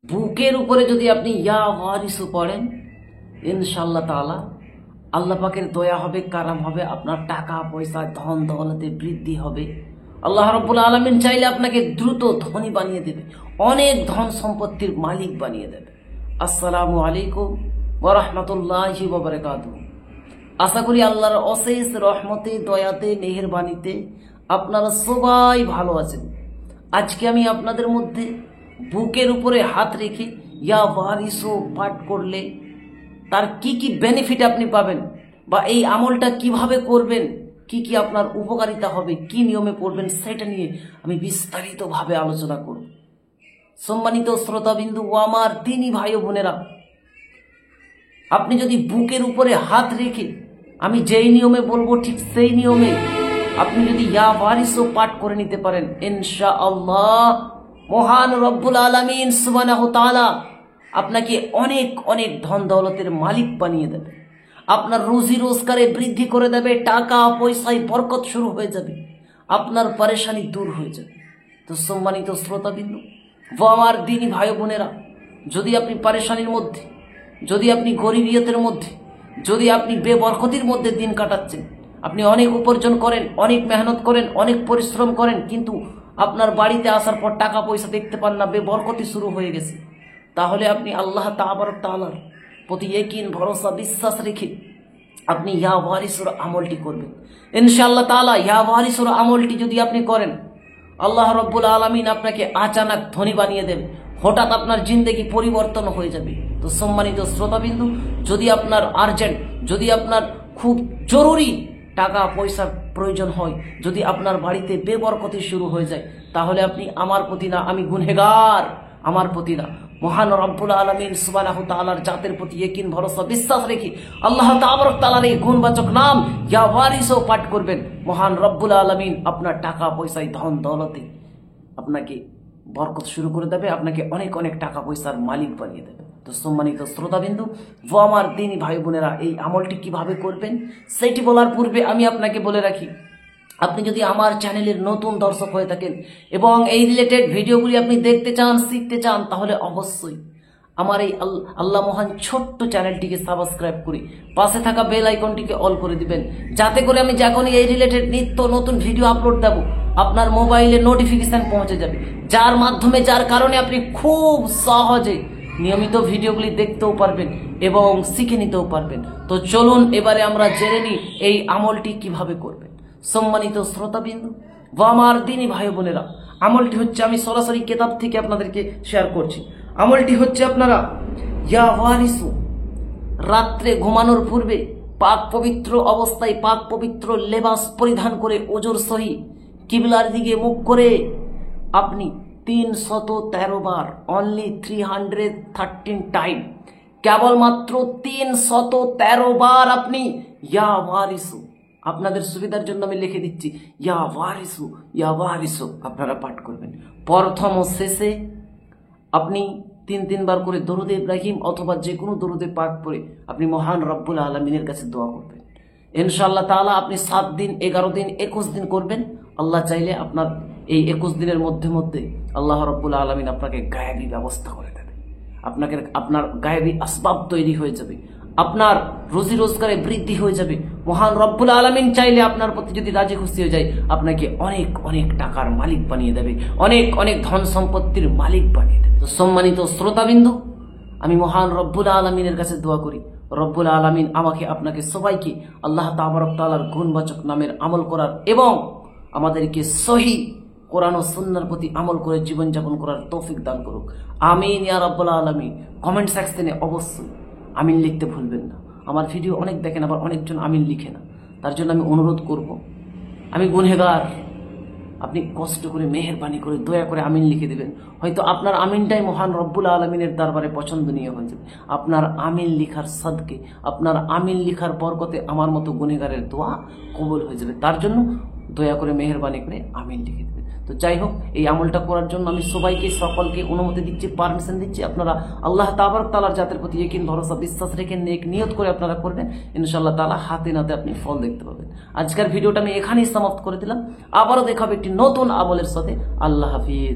বুকের উপরে যদি আপনি ইয়া ওয়ারিসু পড়েন, ইনশাআল্লাহ তাআলা আল্লাহ পাকের দয়া হবে, কারাম হবে, আপনার টাকা পয়সা ধন দৌলতে বৃদ্ধি হবে। আল্লাহ রাব্বুল আলামিন চাইলে আপনাকে দ্রুত ধনী বানিয়ে দেবে, অনেক ধন সম্পত্তির মালিক বানিয়ে দেবে। আসসালামু আলাইকুম ওয়া রাহমাতুল্লাহি ওয়া বারাকাতুহু। আশা করি আল্লাহর অশেষ রহমতে, দয়াতে, মেহেরবানিতে আপনারা সবাই ভালো আছেন। আজকে আমি আপনাদের মধ্যে বুকের উপরে হাত রেখে ইয়া ওয়ারিসু পাঠ করলে তার কি কি বেনিফিট আপনি পাবেন, বা এই আমলটা কিভাবে করবেন, কি কি আপনার উপকারিতা হবে, কি নিয়মে পড়বেন, সেটা নিয়ে আমি বিস্তারিতভাবে আলোচনা করব। সম্মানিত শ্রোতাবিন্দু ও আমার দিনী ভাই ও বোনেরা, আপনি যদি বুকের উপরে হাত রেখে আমি যেই নিয়মে বলবো ঠিক সেই নিয়মে আপনি যদি ইয়া ওয়ারিসু পাঠ করে নিতে পারেন, ইনশাআল্লাহ মহান রব্বুল আলামিন সুবহানাহু তাআলা আপনাকে অনেক অনেক ধন দৌলতের মালিক বানিয়ে দেবে, আপনার রুজি রোজগারে বৃদ্ধি করে দেবে, টাকা পয়সায় বরকত শুরু হয়ে যাবে, আপনার পরেশানি দূর হয়ে যাবে। তো সম্মানিত শ্রোতাবিন্দু ও আমার দিনী ভাই বোনেরা, যদি আপনি পরেশানির মধ্যে, যদি আপনি গরিবিয়তের মধ্যে, যদি আপনি বেবরকতির মধ্যে দিন কাটাচ্ছেন, আপনি অনেক উপার্জন করেন, অনেক মেহনত করেন, অনেক পরিশ্রম করেন, কিন্তু আপনার বাড়িতে আসার পর টাকা পয়সা দেখতে পান না, বেবরকতি শুরু হয়ে গেছে, তাহলে আপনি আল্লাহ তাআলার প্রতি ইয়াকিন, ভরসা, বিশ্বাস রেখে আপনি ইয়া ওয়ারিসুর আমলটি করবেন। ইনশাআল্লাহ তাআলা ইয়া ওয়ারিসুর আমলটি যদি আপনি করেন, আল্লাহ রাব্বুল আলামিন আপনাকে আচানক ধনী বানিয়ে দেবে, হঠাৎ আপনার জিন্দেগি পরিবর্তন হয়ে যাবে। তো সম্মানিত শ্রোতাবিন্দু, যদি আপনার আর্জেন্ট, যদি আপনার খুব জরুরি টাকা পয়সার প্রয়োজন হয়, যদি আপনার বাড়িতে বেবরকতি শুরু হয়ে যায়, তাহলে আপনি আমার প্রতি না, আমি গুনহেগার, আমার প্রতি না, মহান রব্বুল আলামিন সুবহানাহু তাআলার জাতের প্রতি ইয়াকিন, ভরসা, বিশ্বাস রেখে আল্লাহ তাআলার এই গুণবাচক নাম ইয়া ওয়ারিসু পাঠ করবেন। মহান রব্বুল আলামিন আপনার টাকা পয়সায়, ধন দৌলতে আপনাকে বরকত শুরু করে দেবে, আপনাকে অনেক অনেক টাকা পয়সার মালিক বানিয়ে দেবে। তো সম্মানিত শ্রোতাবিন্দু ও আমার দিনী ভাই বোনেরা, এই আমলটি কিভাবে করবেন সেইটি বলার পূর্বে আমি আপনাকে বলে রাখি, আপনি যদি আমার চ্যানেলের নতুন দর্শক হয়ে থাকেন এবং এই রিলেটেড ভিডিওগুলি আপনি দেখতে চান, শিখতে চান, তাহলে অবশ্যই আমার এই আল্লাহ মহান ছোট্ট চ্যানেলটিকে সাবস্ক্রাইব করে পাশে থাকা বেল আইকনটিকে অল করে দিবেন, যাতে করে আমি যখনই এই রিলেটেড নিত্য নতুন ভিডিও আপলোড দেব আপনার মোবাইলে নোটিফিকেশন পৌঁছে যাবে, যার মাধ্যমে, যার কারণে আপনি খুব সহজে নিয়মিত ভিডিওগুলি দেখতেও পারবেন এবং শিখে নিতেও পারবেন। তো চলুন এবারে আমরা জেনে নিই এই আমলটি কিভাবে করবেন। সম্মানিত শ্রোতাবিন্দু ও আমার দিনী ভাই বোনেরা, আমলটি হচ্ছে, আমি সরাসরি কিতাব থেকে আপনাদেরকে শেয়ার করছি। আমলটি হচ্ছে আপনারা ইয়া ওয়ারিসু রাত্রে ঘুমানোর পূর্বে পাক পবিত্র অবস্থায়, পাক পবিত্র লেবাস পরিধান করে, ওজর সহি কিবলার দিকে মুখ করে আপনি 313 বার, অনলি 313 টাইম, কেবলমাত্র 313 বার আপনি ইয়া ওয়ারিসু, আপনাদের সুবিধার জন্য আমি লিখে দিচ্ছি, ইয়া ওয়ারিসু, ইয়া ওয়ারিসু আপনারা পাঠ করবেন। প্রথম ও শেষে আপনি 3 বার করে দরুদ ইব্রাহিম অথবা যে কোনো দরুদে পাঠ করে আপনি মহান রব্বুল আলামিনের কাছে দোয়া করবেন। ইনশাআল্লাহ তাআলা আপনি 7 দিন, 11 দিন, 21 দিন করবেন। আল্লাহ চাইলে আপনার এই 21 দিনের মধ্যে আল্লাহ রব্বুল আলামিন আপনাকে গায়েবী ব্যবস্থা করে দেবে, আপনার গায়েবী আসবাব তৈরি হয়ে যাবে, আপনার রুজি রোজগারে বৃদ্ধি হয়ে যাবে। মহান রব্বুল আলামিন চাইলে আপনার প্রতি যদি রাজি খুশি হয়ে যায়, আপনাকে অনেক অনেক টাকার মালিক বানিয়ে দেবে, অনেক অনেক ধন সম্পত্তির মালিক বানিয়ে দেবে। তো সম্মানিত শ্রোতাবিন্দু, আমি মহান রব্বুল আলামিনের কাছে দোয়া করি, রব্বুল আলামিন আমাকে, আপনাকে, সবাইকে আল্লাহ তাআলার গুণবাচক নামের আমল করার এবং আমাদেরকে সহি কোরআন ও সুন্নাহর প্রতি আমল করে জীবনযাপন করার তৌফিক দান করুক। আমিন ইয়া রাব্বুল আলামিন। কমেন্ট সেকশনে অবশ্যই আমিন লিখতে ভুলবেন না। আমার ভিডিও অনেক দেখেন, আবার অনেকজন আমিন লিখে না, তার জন্য আমি অনুরোধ করব, আমি গুনহেগার, আপনি কষ্ট করে, মেহেরবানি করে, দয়া করে আমিন লিখে দেবেন। হয়তো আপনার আমিনটাই মহান রব্বুল আলামিনের দরবারে পছন্দনীয় হয়ে যাবে। আপনার আমিন লিখার সাদকে, আপনার আমিন লিখার বরকতে আমার মতো গুনহেগারের দোয়া কবুল হয়ে যাবে। তার জন্য দয়া করে, মেহেরবানি করে আমিন লিখে দেবেন। তো যাই হোক, এই আমলটা করার জন্য আমি সবাইকে, সকলকে অনুমতি দিচ্ছি, পারমিশন দিচ্ছি। আপনারা আল্লাহ তাআলার জাতের প্রতি ইয়াকিন, ভরসা, বিশ্বাস রেখে নেক নিয়ত করে আপনারা করবেন। ইনশাআল্লাহ তাআলা হাতে নাতে আপনি ফল দেখতে পাবেন। আজকের ভিডিওটা আমি এখানেই সমাপ্ত করে দিলাম। আবারও দেখা হবে একটি নতুন আমলের সাথে। আল্লাহ হাফিজ।